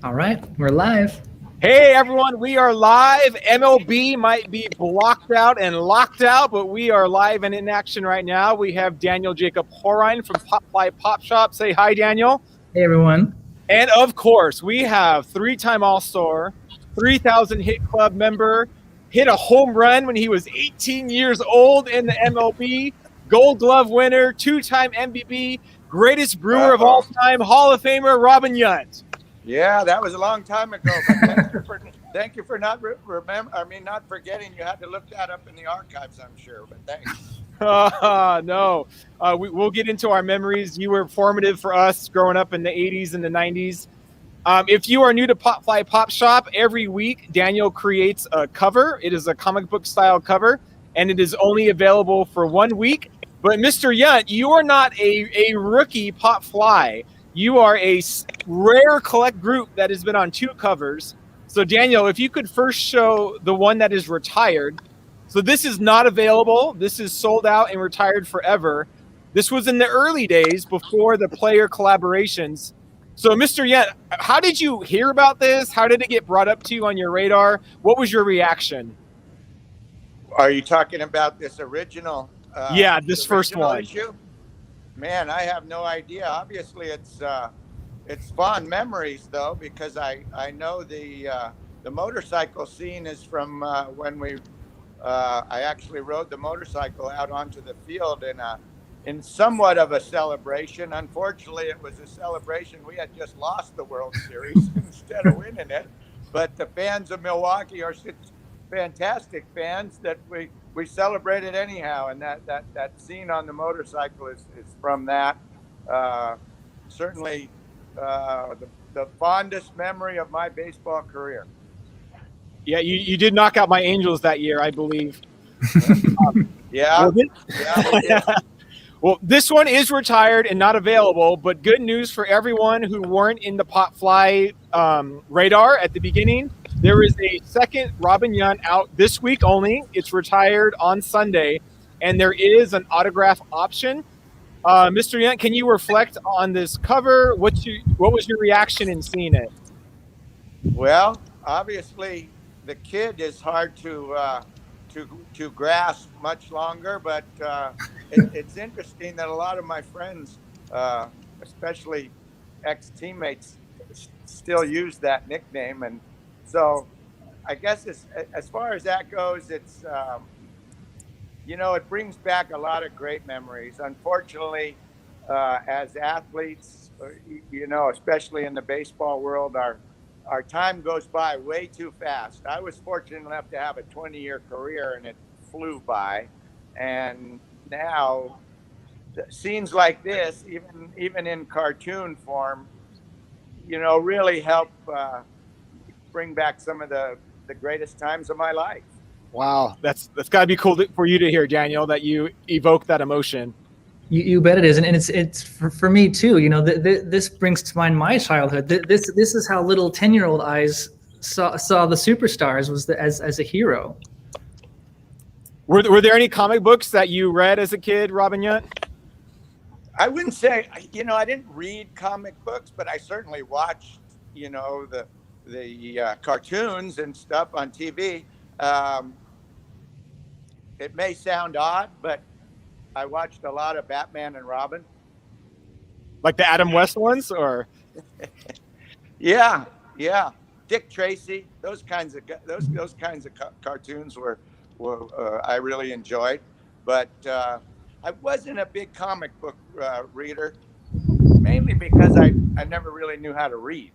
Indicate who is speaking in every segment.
Speaker 1: All right, we're live.
Speaker 2: Hey everyone, we are live. MLB might be blocked out and locked out, but we are live and in action right now. We have Daniel Jacob Horine from Pop Fly Pop Shop. Say hi, Daniel.
Speaker 1: Hey, everyone.
Speaker 2: And of course, we have three-time All-Star, 3,000 hit club member, hit a home run when he was 18 years old in the MLB, Gold Glove winner, two-time MVP, greatest Brewer of all time, Hall of Famer Robin Yount.
Speaker 3: Yeah, that was a long time ago. But thank you for not not forgetting. You had to look that up in the archives, I'm sure. But thanks.
Speaker 2: No, we'll get into our memories. You were formative for us growing up in the 80s and the 90s. If you are new to Pop Fly Pop Shop, every week Daniel creates a cover. It is a comic book style cover, and it is only available for 1 week. But Mr. Yount, you are not a rookie Pop Fly. You are a rare collect group that has been on 2 covers. So Daniel, if you could first show the one that is retired. So this is not available. This is sold out and retired forever. This was in the early days before the player collaborations. So Mr. Yount, how did you hear about this? How did it get brought up to you on your radar? What was your reaction?
Speaker 3: Are you talking about this original?
Speaker 2: Yeah, this first one.
Speaker 3: Issue? Man, I have no idea. Obviously, it's fond memories though, because I know the motorcycle scene is from when I actually rode the motorcycle out onto the field in somewhat of a celebration. Unfortunately, it was a celebration. We had just lost the World Series instead of winning it. But the fans of Milwaukee are such fantastic fans that we celebrated anyhow. And that scene on the motorcycle is from that. Certainly the fondest memory of my baseball career.
Speaker 2: Yeah, you did knock out my Angels that year, I believe.
Speaker 3: Yeah.
Speaker 2: Well, this one is retired and not available, but good news for everyone who weren't in the Pop Fly radar at the beginning. There is a second Robin Yount out this week only. It's retired on Sunday, and there is an autograph option. Mr. Yount, can you reflect on this cover? What was your reaction in seeing it?
Speaker 3: Well, obviously, the kid is hard to grasp much longer, but it's interesting that a lot of my friends, especially ex-teammates, still use that nickname, and so I guess as far as that goes, it's it brings back a lot of great memories. Unfortunately, as athletes, especially in the baseball world, our time goes by way too fast. I was fortunate enough to have a 20-year career, and it flew by. And now, scenes like this, even in cartoon form, really help bring back some of the greatest times of my life.
Speaker 2: Wow, that's got to be cool for you to hear, Daniel, that you evoke that emotion.
Speaker 1: You bet it is, and it's for me too. This brings to mind my childhood. This is how little 10-year-old eyes saw the superstars as a hero.
Speaker 2: Were there any comic books that you read as a kid, Robin Yount?
Speaker 3: I wouldn't say, I didn't read comic books, but I certainly watched, the cartoons and stuff on TV. It may sound odd, but I watched a lot of Batman and Robin.
Speaker 2: Like the Adam West ones, or?
Speaker 3: Yeah. Dick Tracy, those kinds of cartoons were I really enjoyed, but I wasn't a big comic book reader, mainly because I never really knew how to read.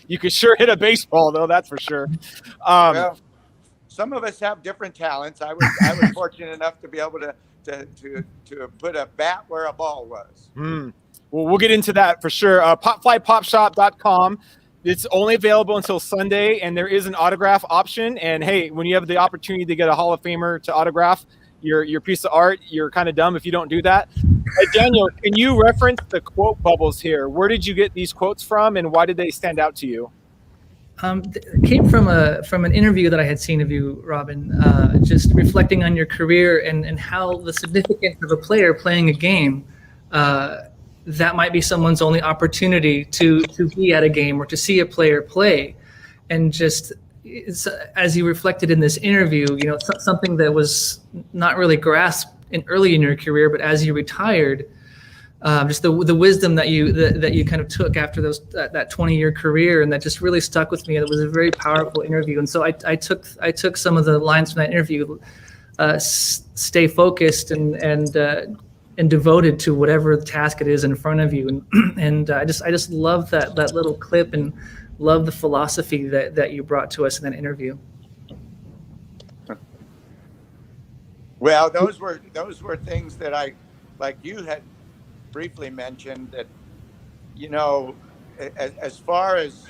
Speaker 2: You could sure hit a baseball, though, that's for sure.
Speaker 3: Well, some of us have different talents. I was fortunate enough to be able to put a bat where a ball was.
Speaker 2: Well, we'll get into that for sure. PopFlyPopShop.com. It's only available until Sunday, and there is an autograph option. And hey, when you have the opportunity to get a Hall of Famer to autograph your piece of art, you're kind of dumb if you don't do that. Daniel, can you reference the quote bubbles here? Where did you get these quotes from, and why did they stand out to you?
Speaker 1: It came from an interview that I had seen of you, Robin, just reflecting on your career and how the significance of a player playing a game that might be someone's only opportunity to be at a game or to see a player play. And just as you reflected in this interview, something that was not really grasped early in your career, but as you retired, just the wisdom that you kind of took after that 20-year career, and that just really stuck with me. It was a very powerful interview, and so I took some of the lines from that interview. Stay focused and devoted to whatever task it is in front of you, and I just love that little clip, and love the philosophy that you brought to us in that interview.
Speaker 3: Well, those were things that I, like you had briefly mentioned, that as far as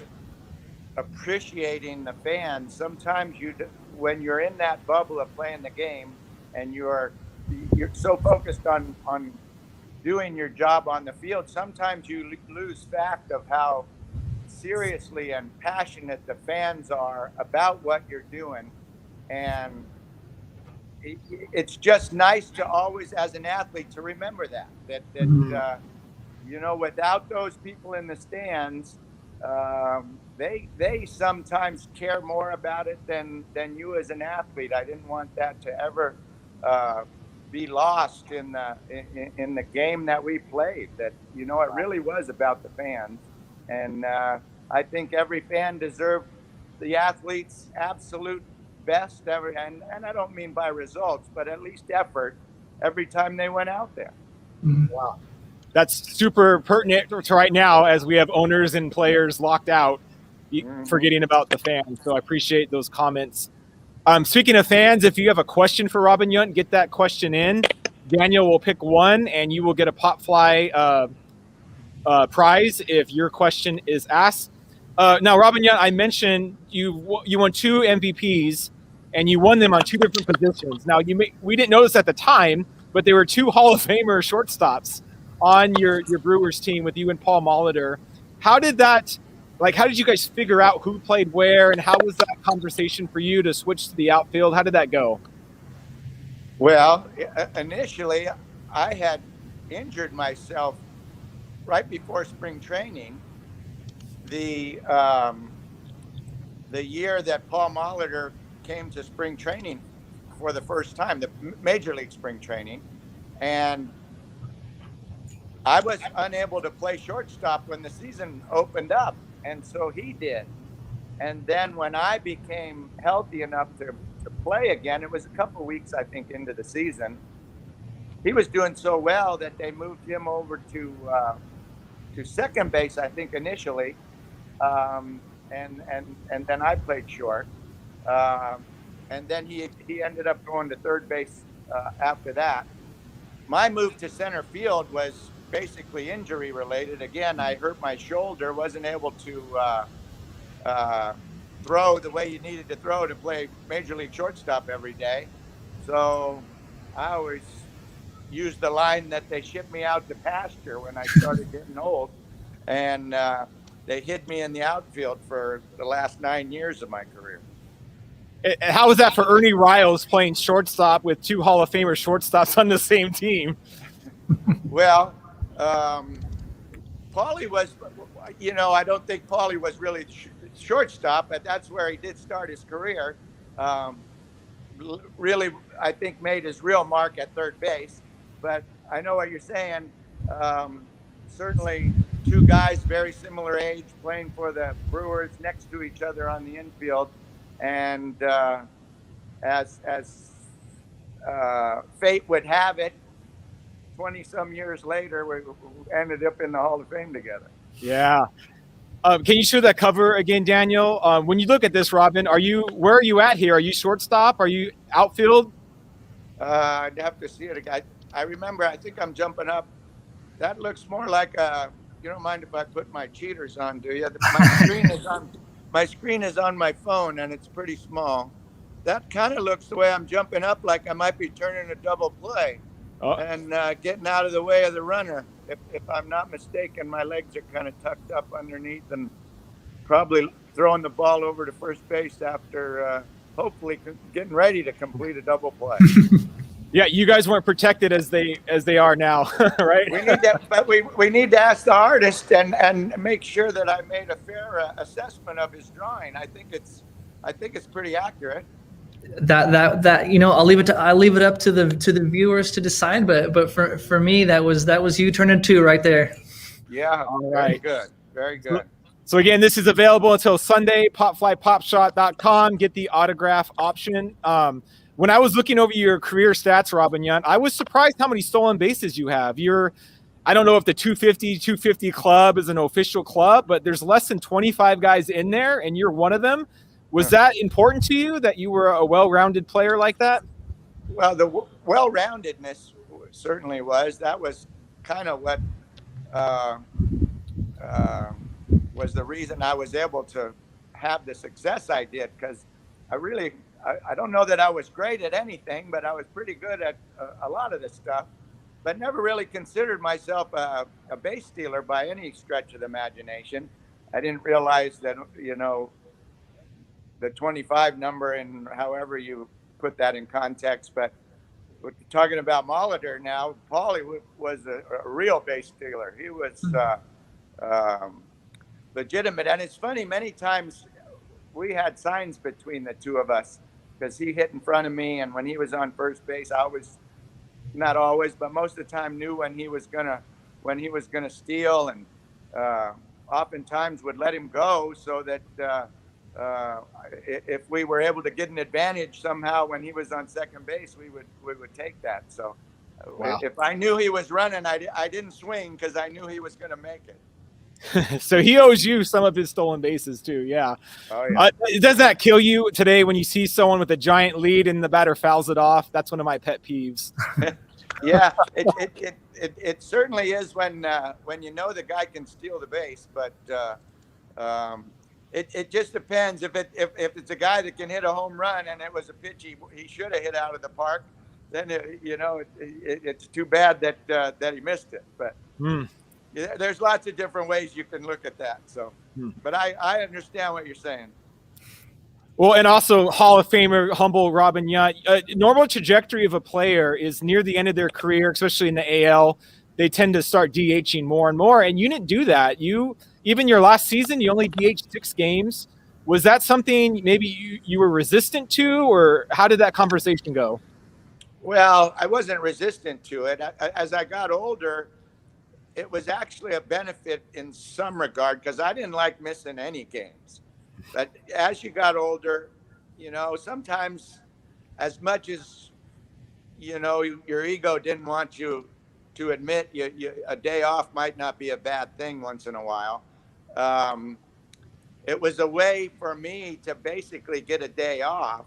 Speaker 3: appreciating the fans, sometimes when you're in that bubble of playing the game and you're so focused on doing your job on the field, sometimes you lose fact of how seriously and passionate the fans are about what you're doing. And it's just nice to always, as an athlete, to remember that without those people in the stands, they sometimes care more about it than you as an athlete. I didn't want that to ever be lost in the game that we played. That it really was about the fans, and I think every fan deserved the athlete's absolute best ever, and I don't mean by results, but at least effort every time they went out there.
Speaker 2: Wow. That's super pertinent to right now, as we have owners and players locked out, forgetting about the fans. So I appreciate those comments. Speaking of fans, if you have a question for Robin Yount, get that question in. Daniel will pick one, and you will get a Popfly prize if your question is asked. Now, Robin Yount, I mentioned you won 2 MVPs, and you won them on 2 different positions. Now, we didn't notice at the time, but there were 2 Hall of Famer shortstops on your Brewers team with you and Paul Molitor. How did you guys figure out who played where, and how was that conversation for you to switch to the outfield? How did that go?
Speaker 3: Well, initially, I had injured myself right before spring training. The year that Paul Molitor came to spring training for the first time, the Major League spring training, and I was unable to play shortstop when the season opened up, and so he did. And then when I became healthy enough to play again, it was a couple of weeks, I think, into the season. He was doing so well that they moved him over to second base, I think, initially, and then I played short, and then he ended up going to third base after that. My move to center field was basically injury related. Again, I hurt my shoulder, wasn't able to throw the way you needed to throw to play Major League shortstop every day. So I always used the line that they shipped me out to pasture when I started getting old, and they hid me in the outfield for the last 9 years of my career.
Speaker 2: How was that for Ernie Riles, playing shortstop with 2 Hall of Famer shortstops on the same team?
Speaker 3: Well, Paulie was, I don't think Paulie was really shortstop, but that's where he did start his career. Really, I think made his real mark at third base. But I know what you're saying. Certainly 2 guys very similar age playing for the Brewers next to each other on the infield. And as fate would have it, 20-some years later, we ended up in the Hall of Fame together.
Speaker 2: Yeah. Can you show that cover again, Daniel? When you look at this, Robin, where are you at here? Are you shortstop? Are you outfield?
Speaker 3: I'd have to see it again. I remember, I think I'm jumping up. That looks more like you don't mind if I put my cheaters on, do you? My screen is on my phone, and it's pretty small. That kind of looks the way I'm jumping up, like I might be turning a double play and getting out of the way of the runner. If I'm not mistaken, my legs are kind of tucked up underneath and probably throwing the ball over to first base after hopefully getting ready to complete a double play.
Speaker 2: Yeah, you guys weren't protected as they are now, right?
Speaker 3: We need that, but we need to ask the artist and make sure that I made a fair assessment of his drawing. I think it's pretty accurate.
Speaker 1: That I'll leave it up to the viewers to decide. But for me, that was you turning two right there.
Speaker 3: Yeah,
Speaker 2: All
Speaker 3: very
Speaker 2: right.
Speaker 3: good, very good.
Speaker 2: So again, this is available until Sunday. PopFlyPopShot.com. Get the autograph option. When I was looking over your career stats, Robin Yount, I was surprised how many stolen bases you have. I don't know if the 250 club is an official club, but there's less than 25 guys in there, and you're one of them. Was that important to you, that you were a well-rounded player like that?
Speaker 3: Well, the well-roundedness certainly was. That was kind of what was the reason I was able to have the success I did, because I don't know that I was great at anything, but I was pretty good at a lot of the stuff, but never really considered myself a base stealer by any stretch of the imagination. I didn't realize that, the 25 number, and however you put that in context, but we're talking about Molitor now. Paulie was a real base stealer. He was legitimate. And it's funny, many times we had signs between the two of us, because he hit in front of me, and when he was on first base, I was, not always, but most of the time, knew when he was gonna steal, and oftentimes would let him go, so that if we were able to get an advantage somehow when he was on second base, we would take that. So
Speaker 2: wow.
Speaker 3: If I knew he was running, I didn't swing, because I knew he was going to make it.
Speaker 2: So he owes you some of his stolen bases too. Yeah.
Speaker 3: Oh, yeah.
Speaker 2: Does that kill you today when you see someone with a giant lead and the batter fouls it off? That's one of my pet peeves.
Speaker 3: Yeah, it certainly is when you know the guy can steal the base, but it just depends. If it's a guy that can hit a home run and it was a pitch he should have hit out of the park, then it's too bad that he missed it. But there's lots of different ways you can look at that. So, but I understand what you're saying.
Speaker 2: Well, and also Hall of Famer, humble Robin Yount. Normal trajectory of a player is near the end of their career, especially in the AL. They tend to start DHing more and more, and you didn't do that. Even your last season, you only DH'd 6 games. Was that something maybe you were resistant to, or how did that conversation go?
Speaker 3: Well, I wasn't resistant to it. As I got older, it was actually a benefit in some regard, because I didn't like missing any games. But as you got older, sometimes, as much as, your ego didn't want you to admit, a day off might not be a bad thing once in a while. It was a way for me to basically get a day off,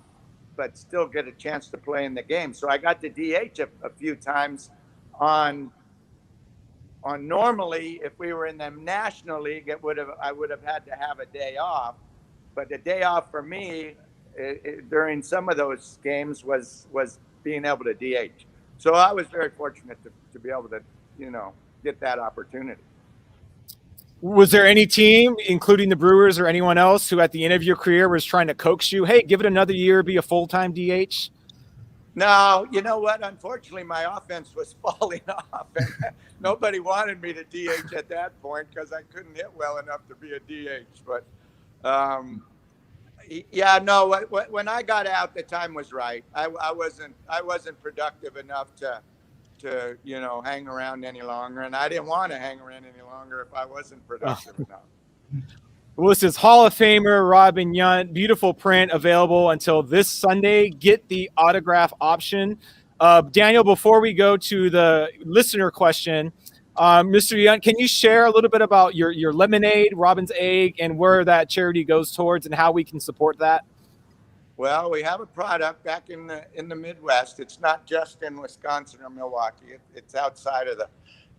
Speaker 3: but still get a chance to play in the game. So I got to DH a few times on normally, if we were in the National League, I would have had to have a day off. But the day off for me during some of those games was being able to DH. So I was very fortunate to be able to, get that opportunity.
Speaker 2: Was there any team, including the Brewers or anyone else, who at the end of your career was trying to coax you, hey, give it another year, be a full-time DH?
Speaker 3: No, you know what? Unfortunately, my offense was falling off, and nobody wanted me to DH at that point, because I couldn't hit well enough to be a DH. But yeah, no. When I got out, the time was right. I wasn't productive enough to hang around any longer, and I didn't want to hang around any longer if I wasn't productive enough.
Speaker 2: Well, this is Hall of Famer Robin Yount. Beautiful print available until this Sunday. Get the autograph option. Daniel, before we go to the listener question, Mr. Yount, can you share a little bit about your lemonade, Robin's Egg, and where that charity goes towards and how we can support that?
Speaker 3: Well, we have a product back in the Midwest. It's not just in Wisconsin or Milwaukee. It's outside of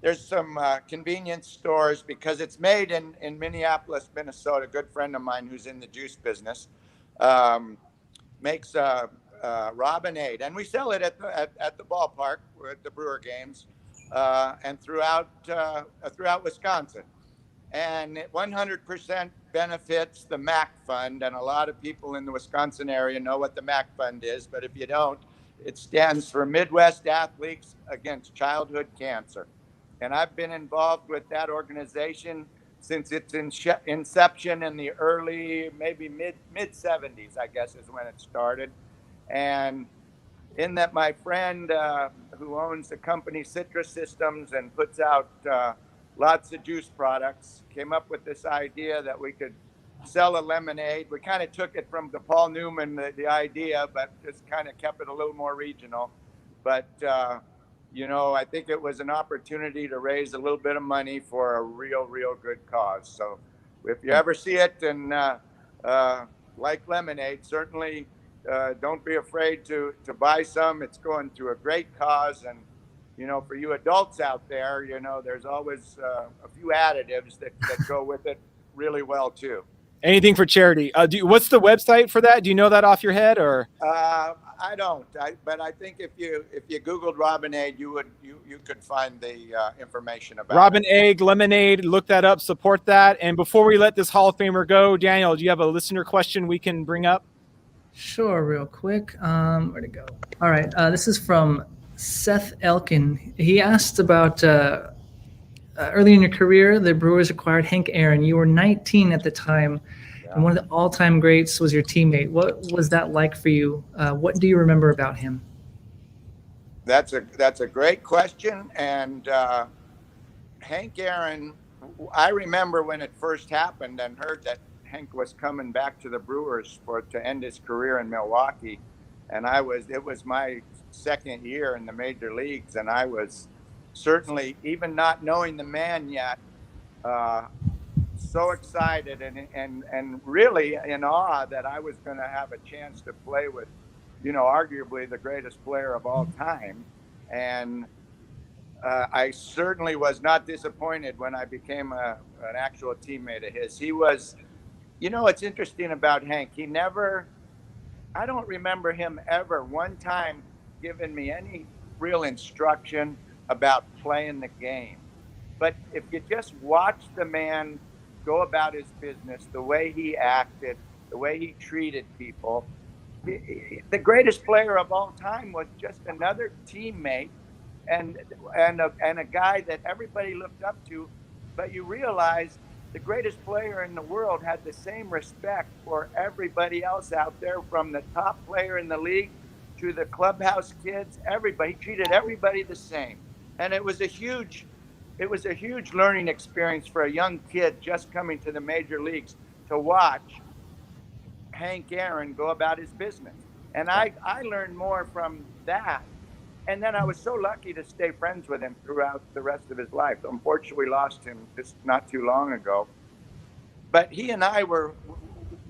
Speaker 3: there's some convenience stores, because it's made in Minneapolis, Minnesota. A good friend of mine who's in the juice business makes Robinade, and we sell it at the ballpark at the Brewer games and throughout Wisconsin. And it 100% benefits the MAC Fund, and a lot of people in the Wisconsin area know what the MAC Fund is, but if you don't, It stands for Midwest Athletes Against Childhood Cancer. And I've been involved with that organization since its inception in the early, maybe mid 70s, I guess is when it started. And in that, my friend who owns the company Citrus Systems and puts out lots of juice products came up with this idea that we could sell a lemonade. We kind of took it from the Paul Newman, the idea, but just kind of kept it a little more regional. But, I think it was an opportunity to raise a little bit of money for a real good cause. So if you ever see it and like lemonade, certainly don't be afraid to buy some. It's going to a great cause. And, for you adults out there, there's always a few additives that go with it really well too.
Speaker 2: Anything for charity. What's the website for that? Do you know that off your head, or?
Speaker 3: I don't. But I think if you Googled Robinade, you could find the information about
Speaker 2: Robin
Speaker 3: it.
Speaker 2: Egg Lemonade. Look that up. Support that. And before we let this Hall of Famer go, Daniel, do you have a listener question we can bring up?
Speaker 1: Sure, real quick. Where'd it go? All right. This is from Seth Elkin. He asked about early in your career, the Brewers acquired Hank Aaron. You were 19 at the time, and one of the all-time greats was your teammate. What was that like for you? What do you remember about him?
Speaker 3: That's a great question. And Hank Aaron, I remember when it first happened and heard that Hank was coming back to the Brewers to end his career in Milwaukee. And it was my second year in the major leagues, and I was certainly, even not knowing the man yet, so excited and really in awe that I was going to have a chance to play with, arguably the greatest player of all time. And I certainly was not disappointed when I became an actual teammate of his. He was, what's interesting about Hank, I don't remember him ever one time giving me any real instruction about playing the game. But if you just watch the man go about his business, the way he acted, the way he treated people, the greatest player of all time was just another teammate and a guy that everybody looked up to. But you realize the greatest player in the world had the same respect for everybody else out there, from the top player in the league to the clubhouse kids. Everybody, he treated everybody the same. And it was a huge learning experience for a young kid just coming to the major leagues to watch Hank Aaron go about his business. And I learned more from that. And then I was so lucky to stay friends with him throughout the rest of his life. Unfortunately, we lost him just not too long ago. But he and I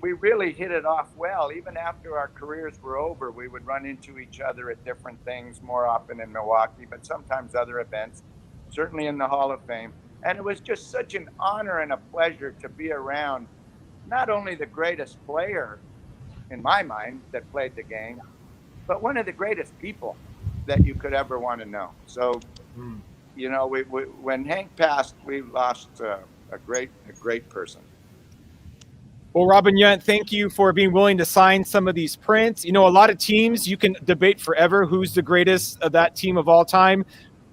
Speaker 3: we really hit it off well. Even after our careers were over, we would run into each other at different things, more often in Milwaukee, but sometimes other events, certainly in the Hall of Fame. And it was just such an honor and a pleasure to be around not only the greatest player, in my mind, that played the game, but one of the greatest people that you could ever want to know. So, when Hank passed, we lost a great person.
Speaker 2: Well, Robin Yount, thank you for being willing to sign some of these prints. A lot of teams, you can debate forever who's the greatest of that team of all time.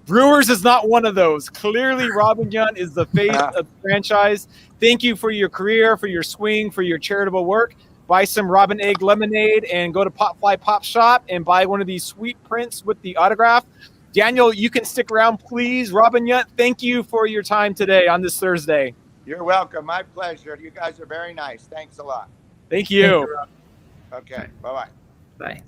Speaker 2: Brewers is not one of those. Clearly, Robin Yount is the face of the franchise. Thank you for your career, for your swing, for your charitable work. Buy some Robin Egg Lemonade and go to Popfly Pop Shop and buy one of these sweet prints with the autograph. Daniel, you can stick around, please. Robin Yount, thank you for your time today on this Thursday.
Speaker 3: You're welcome. My pleasure. You guys are very nice. Thanks a lot.
Speaker 2: Thank you.
Speaker 3: Okay. Bye-bye.
Speaker 1: Bye.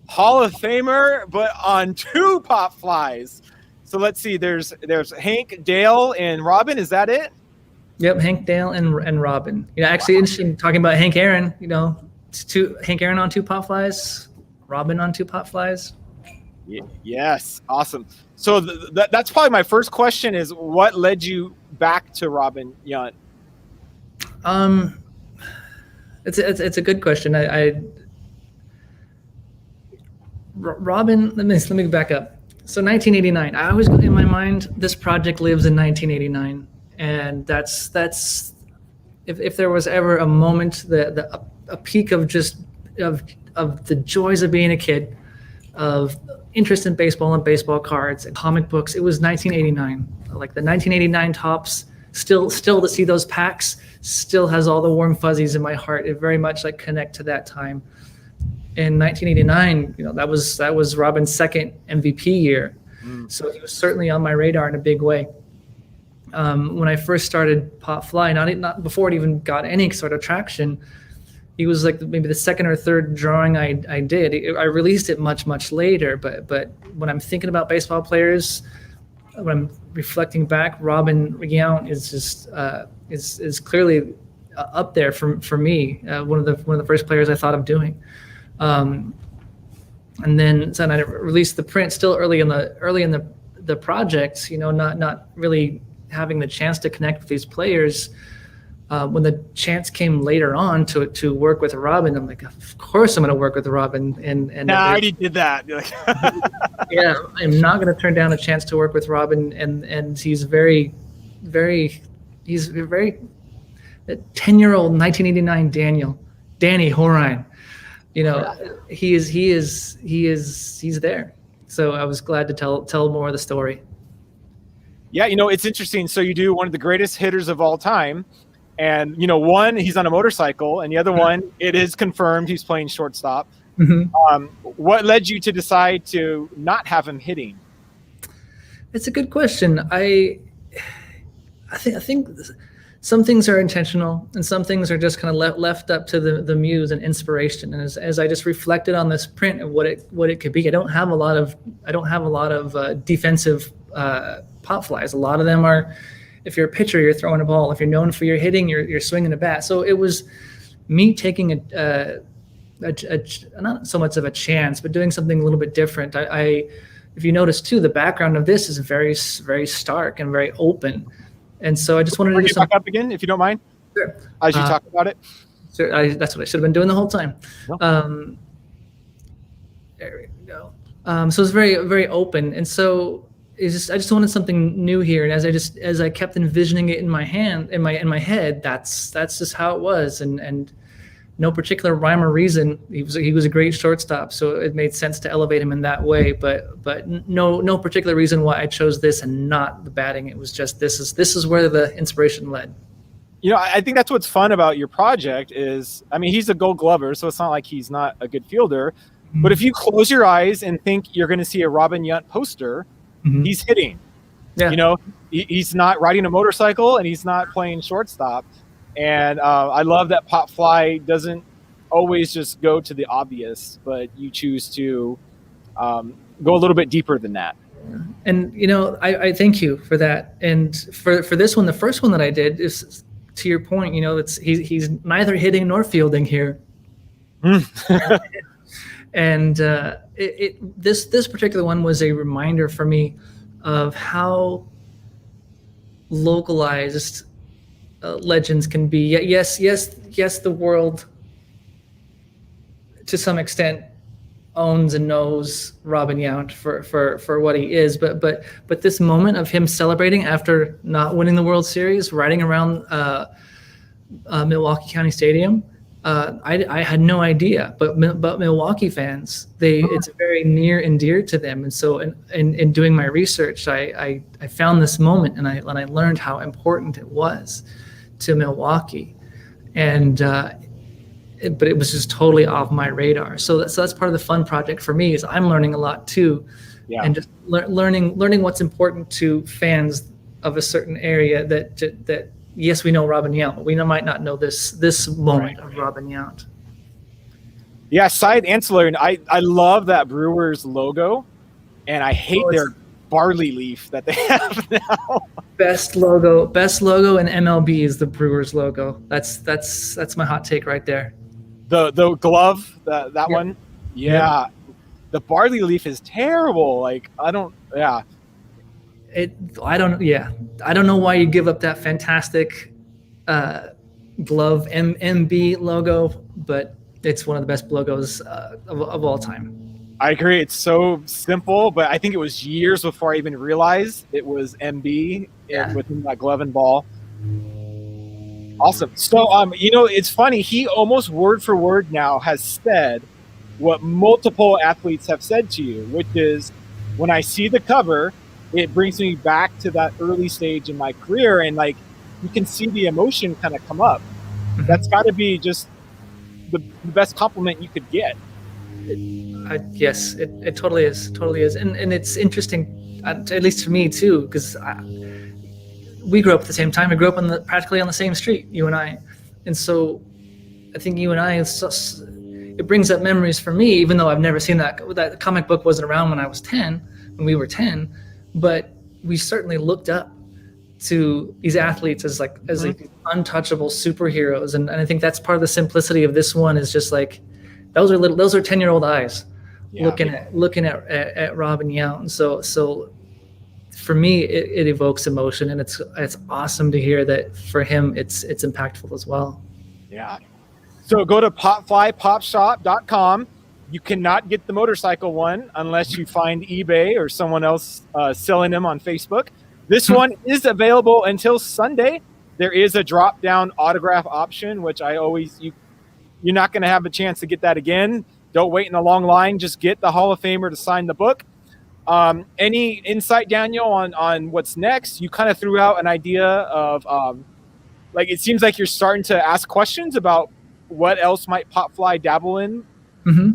Speaker 2: Hall of Famer, but on two pop flies. So let's see. There's Hank, Dale, and Robin. Is that it?
Speaker 1: Yep, Hank, Dale, and Robin. Actually, interesting talking about Hank Aaron. Hank Aaron on two pop flies, Robin on two pop flies.
Speaker 2: Yes, awesome. So that's probably my first question: is what led you back to Robin Yount?
Speaker 1: It's a good question. Robin, let me back up. So 1989. I always, in my mind, this project lives in 1989, and that's if there was ever a moment, a peak of just of the joys of being a kid, of interest in baseball and baseball cards and comic books. It was 1989, like the 1989 Topps. Still to see those packs still has all the warm fuzzies in my heart. It very much like connect to that time. In 1989, that was Robin's second MVP year, so he was certainly on my radar in a big way. When I first started Pop Fly, not before it even got any sort of traction, he was like maybe the second or third drawing I did. I released it much later, but when I'm thinking about baseball players, when I'm reflecting back, Robin Yount is just is clearly up there for me. One of the first players I thought of doing. And then I released the print still early in the project, not really having the chance to connect with these players. When the chance came later on to work with Robin, I'm like, of course I'm going to work with Robin. And
Speaker 2: I already did that.
Speaker 1: Yeah, I'm not going to turn down a chance to work with Robin. And he's very 10-year-old 1989 Danny Horine. He's there. So I was glad to tell more of the story.
Speaker 2: Yeah, it's interesting. So you do one of the greatest hitters of all time. And, one, he's on a motorcycle, and the other one, it is confirmed he's playing shortstop. Mm-hmm. What led you to decide to not have him hitting?
Speaker 1: It's a good question. I think some things are intentional, and some things are just kind of left up to the muse and inspiration. And as I just reflected on this print of what it could be, I don't have a lot of defensive pop flies. A lot of them are, if you're a pitcher, you're throwing a ball. If you're known for your hitting, you're swinging a bat. So it was me taking not so much of a chance, but doing something a little bit different. If you notice too, the background of this is very, very stark and very open. And so I just wanted to do something.
Speaker 2: Back up again, if you don't mind.
Speaker 1: Sure.
Speaker 2: As you talk about it.
Speaker 1: Sure. That's what I should have been doing the whole time.
Speaker 2: No.
Speaker 1: There we go. So it's very, very open. And so I just wanted something new here. And as I kept envisioning it in my head, that's just how it was. And no particular rhyme or reason. He was a great shortstop, so it made sense to elevate him in that way. But no particular reason why I chose this and not the batting. It was just this is where the inspiration led.
Speaker 2: I think that's what's fun about your project is, he's a Gold Glover, so it's not like he's not a good fielder. Mm-hmm. But if you close your eyes and think you're going to see a Robin Yount poster, mm-hmm. he's hitting. Yeah. He's not riding a motorcycle and he's not playing shortstop. And I love that Pop Fly doesn't always just go to the obvious, but you choose to go a little bit deeper than that.
Speaker 1: And I thank you for that. And for this one, the first one that I did is, to your point, he's neither hitting nor fielding here. And this particular one was a reminder for me of how localized legends can be. Yes, the world to some extent owns and knows Robin Yount for what he is, but this moment of him celebrating after not winning the World Series, riding around Milwaukee County Stadium, I had no idea, but Milwaukee fans, it's very near and dear to them. And so in doing my research, I found this moment and I learned how important it was to Milwaukee. And but it was just totally off my radar. So that's part of the fun project for me, is I'm learning a lot too. Yeah. And just learning what's important to fans of a certain area that yes, we know Robin Yount, but we might not know this moment of Robin Yount.
Speaker 2: Yeah, side ancillary, and I love that Brewers logo, and I hate their barley leaf that they have now.
Speaker 1: Best logo in MLB is the Brewers logo. That's my hot take right there.
Speaker 2: The glove, that one, yeah. The barley leaf is terrible. I don't know why you give up that fantastic glove MB logo, but it's one of the best logos of all time. I agree. It's so simple, but I think it was years before I even realized it was MB within that glove and ball. Awesome. So, it's funny. He almost word for word now has said what multiple athletes have said to you, which is, when I see the cover, it brings me back to that early stage in my career, and like you can see the emotion kind of come up. That's got to be just the best compliment you could get.
Speaker 1: Yes, it totally is, and it's interesting, at least for me too, because we grew up at the same time. We grew up practically on the same street, you and I, and so I think you and I, it brings up memories for me, even though I've never seen that comic book wasn't around when I was 10, when we were 10, but we certainly looked up to these athletes as like untouchable superheroes, and I think that's part of the simplicity of this one, is just like those are 10-year-old eyes looking at Robin Yount, and so for me it evokes emotion, and it's awesome to hear that for him it's impactful as well.
Speaker 2: Yeah. So go to popflypopshop.com. You cannot get the motorcycle one unless you find eBay or someone else selling them on Facebook. This one is available until Sunday. There is a drop-down autograph option, which you're not going to have a chance to get that again. Don't wait in a long line. Just get the Hall of Famer to sign the book. Any insight, Daniel, on what's next? You kind of threw out an idea of it seems like you're starting to ask questions about what else might Popfly dabble in.
Speaker 1: Mm-hmm.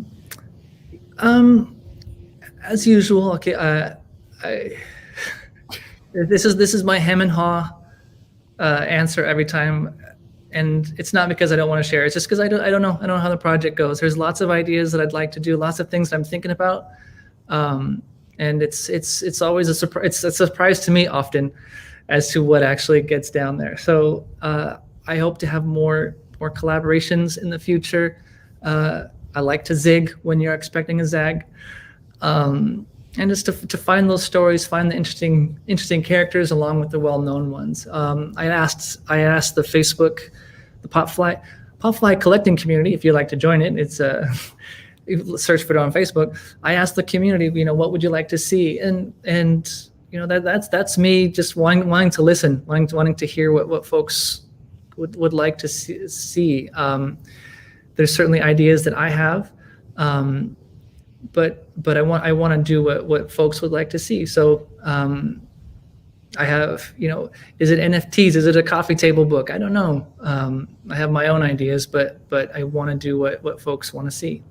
Speaker 1: As usual, okay. This is my hem and haw answer every time, and it's not because I don't want to share. It's just because I don't know how the project goes. There's lots of ideas that I'd like to do, lots of things that I'm thinking about, and it's always a surprise. It's a surprise to me often as to what actually gets down there. So I hope to have more collaborations in the future. I like to zig when you're expecting a zag. And just to find those stories, find the interesting characters along with the well-known ones. I asked the Facebook, the Popfly collecting community, if you'd like to join it. It's search for it on Facebook. I asked the community, what would you like to see? And that's me just wanting to listen, wanting to hear what folks would like to see. There's certainly ideas that I have. But I want to do what folks would like to see. So I have, is it NFTs? Is it a coffee table book? I don't know. I have my own ideas, but I want to do what folks want to see.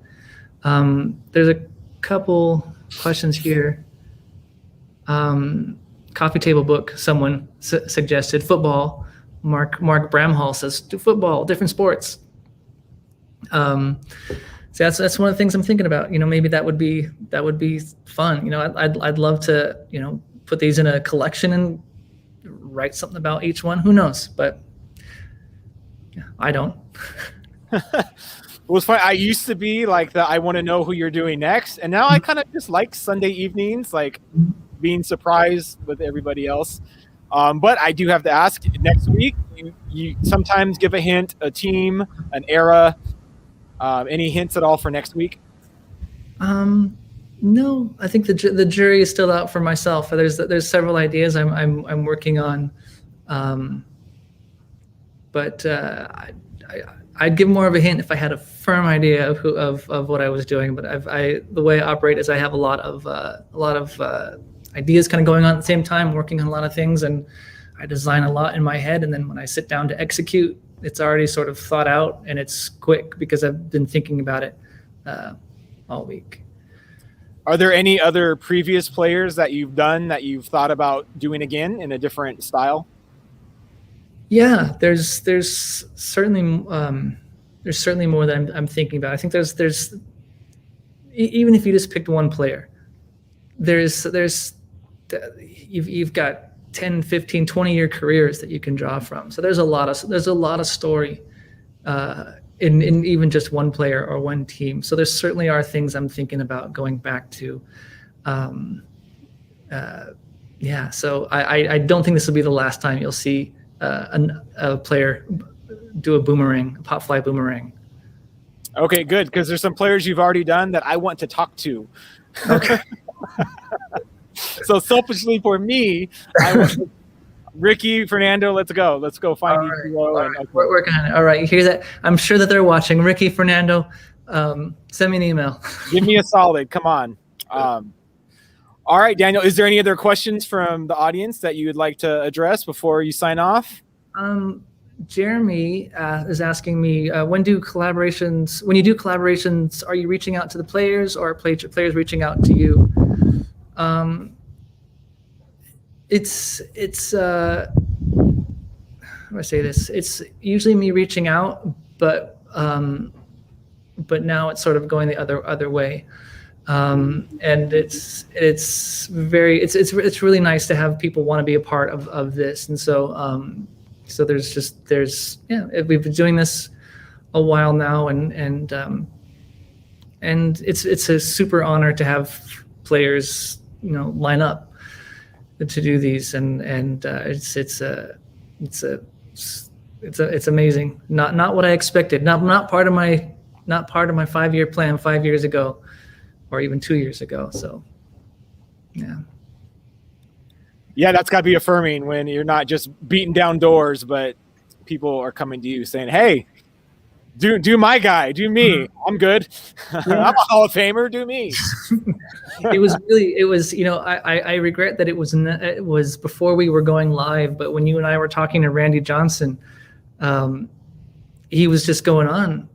Speaker 1: There's a couple questions here. Coffee table book, someone suggested. Football. Mark Bramhall says, do football, different sports. So that's one of the things I'm thinking about. Maybe that would be fun. I'd love to put these in a collection and write something about each one. Who knows? But yeah, I don't.
Speaker 2: It was funny. I used to be like I want to know who you're doing next, and now I kind of just like Sunday evenings, like being surprised with everybody else. But I do have to ask, next week, you sometimes give a hint, a team, an era. Any hints at all for next week?
Speaker 1: No, I think the jury is still out for myself. There's several ideas I'm working on, but I'd give more of a hint if I had a firm idea of what I was doing. But the way I operate is I have a lot of ideas kind of going on at the same time, working on a lot of things, and I design a lot in my head, and then when I sit down to execute, it's already sort of thought out, and it's quick because I've been thinking about it all week.
Speaker 2: Are there any other previous players that you've done that you've thought about doing again in a different style?
Speaker 1: Yeah, there's certainly more that I'm thinking about. I think there's even if you just picked one player, you've got 10, 15, 20-year careers that you can draw from. So there's a lot of story in even just one player or one team. So there certainly are things I'm thinking about going back to. So I don't think this will be the last time you'll see a player do a Popfly boomerang.
Speaker 2: Okay, good, because there's some players you've already done that I want to talk to.
Speaker 1: Okay.
Speaker 2: So selfishly for me, Ricky, Fernando, let's go. Let's go find
Speaker 1: All
Speaker 2: you.
Speaker 1: right.
Speaker 2: Duo
Speaker 1: All
Speaker 2: and-
Speaker 1: right.
Speaker 2: okay.
Speaker 1: We're working on it. All right. You hear that? I'm sure that they're watching. Ricky, Fernando, send me an email.
Speaker 2: Give me a solid. Come on. All right, Daniel, is there any other questions from the audience that you would like to address before you sign off?
Speaker 1: Jeremy is asking me, when you do collaborations, are you reaching out to the players or are players reaching out to you? How do I say this? It's usually me reaching out, but now it's sort of going the other way. And it's really nice to have people want to be a part of this. And so, we've been doing this a while now, and it's a super honor to have players, line up to do these, and it's amazing. Not what I expected. Not part of my 5-year plan 5 years ago, or even 2 years ago. So, yeah.
Speaker 2: Yeah, that's got to be affirming when you're not just beating down doors, but people are coming to you saying, "Hey, do my guy, do me. I'm good. I'm a Hall of Famer. Do me."
Speaker 1: It was. I regret that it was before we were going live, but when you and I were talking to Randy Johnson, he was just going on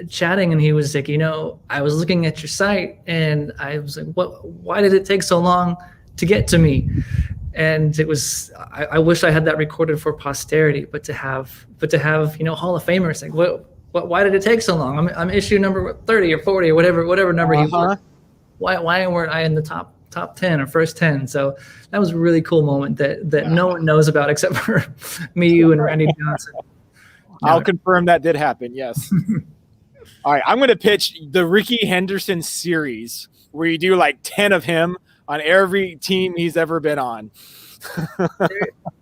Speaker 1: chatting, and he was like, I was looking at your site, and I was like, why did it take so long to get to me? And it was, I wish I had that recorded for posterity, but to have Hall of Famers, like, why did it take so long? I'm issue number 30 or 40 or whatever number he was. Why weren't I in the top 10 or first 10? So that was a really cool moment that no one knows about except for me, you, and Randy Johnson.
Speaker 2: I'll confirm that did happen. Yes. All right. I'm going to pitch the Ricky Henderson series where you do like 10 of him on every team he's ever been on.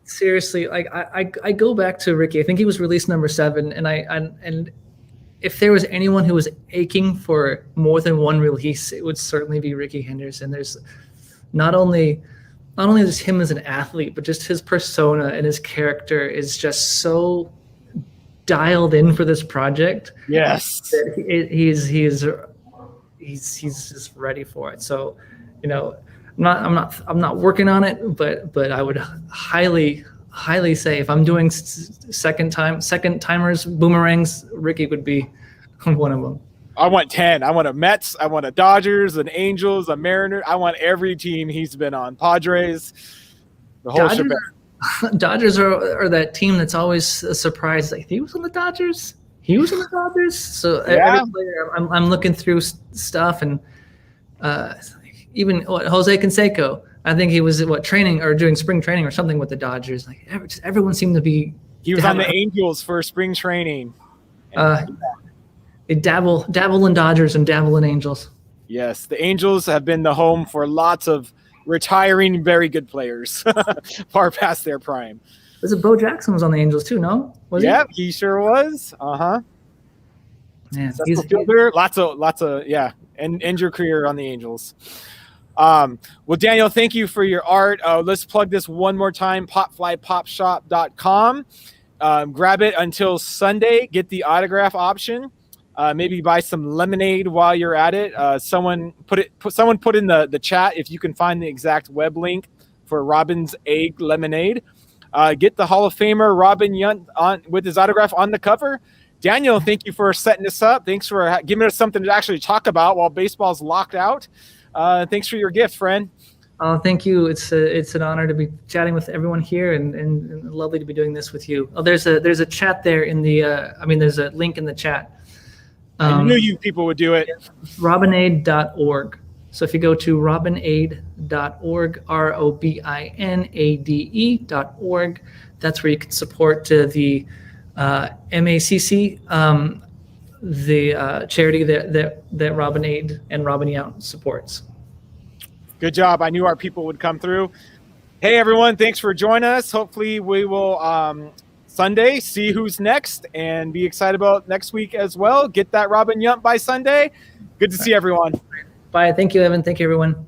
Speaker 1: Seriously, like I go back to Ricky. I think he was released number 7, and if there was anyone who was aching for more than one release, it would certainly be Ricky Henderson. There's not only just him as an athlete, but just his persona and his character is just so dialed in for this project.
Speaker 2: Yes,
Speaker 1: that he's just ready for it. So, I'm not working on it, but I would highly say if I'm doing second timers, boomerangs, Ricky would be one of them.
Speaker 2: I want 10. I want a Mets. I want a Dodgers, an Angels, a Mariners. I want every team he's been on. Padres, the whole shebang.
Speaker 1: Dodgers are that team that's always a surprise. Like, he was on the Dodgers. So every player, I'm looking through stuff, and even Jose Canseco, I think he was training or doing spring training or something with the Dodgers. Like, everyone seemed to be.
Speaker 2: He was on the Angels for spring training.
Speaker 1: They dabble in Dodgers and dabble in Angels.
Speaker 2: Yes, the Angels have been the home for lots of retiring very good players, far past their prime.
Speaker 1: Was it Bo Jackson was on the Angels too? No,
Speaker 2: he sure was.
Speaker 1: Yeah,
Speaker 2: he's fielder. Lots of and end your career on the Angels. Well, Daniel, thank you for your art. Let's plug this one more time, popflypopshop.com. Grab it until Sunday. Get the autograph option. Maybe buy some lemonade while you're at it. Someone put in the chat if you can find the exact web link for Robin's Egg Lemonade. Get the Hall of Famer Robin Yount on with his autograph on the cover. Daniel, thank you for setting this up. Thanks for giving us something to actually talk about while baseball's locked out. Thanks for your gift, friend.
Speaker 1: Oh, thank you. It's an honor to be chatting with everyone here, and lovely to be doing this with you. Oh, there's a chat there in the. There's a link in the chat.
Speaker 2: I knew you people would do it.
Speaker 1: Robinaid.org. So if you go to robinaid.org, ROBINADE.org, that's where you can support the MACC, the charity that Robin Aid and Robin Yount supports.
Speaker 2: Good job. I knew our people would come through. Hey, everyone. Thanks for joining us. Hopefully we will Sunday see who's next and be excited about next week as well. Get that Robin Yount by Sunday. Good to see everyone.
Speaker 1: Bye. Thank you, Evan. Thank you, everyone.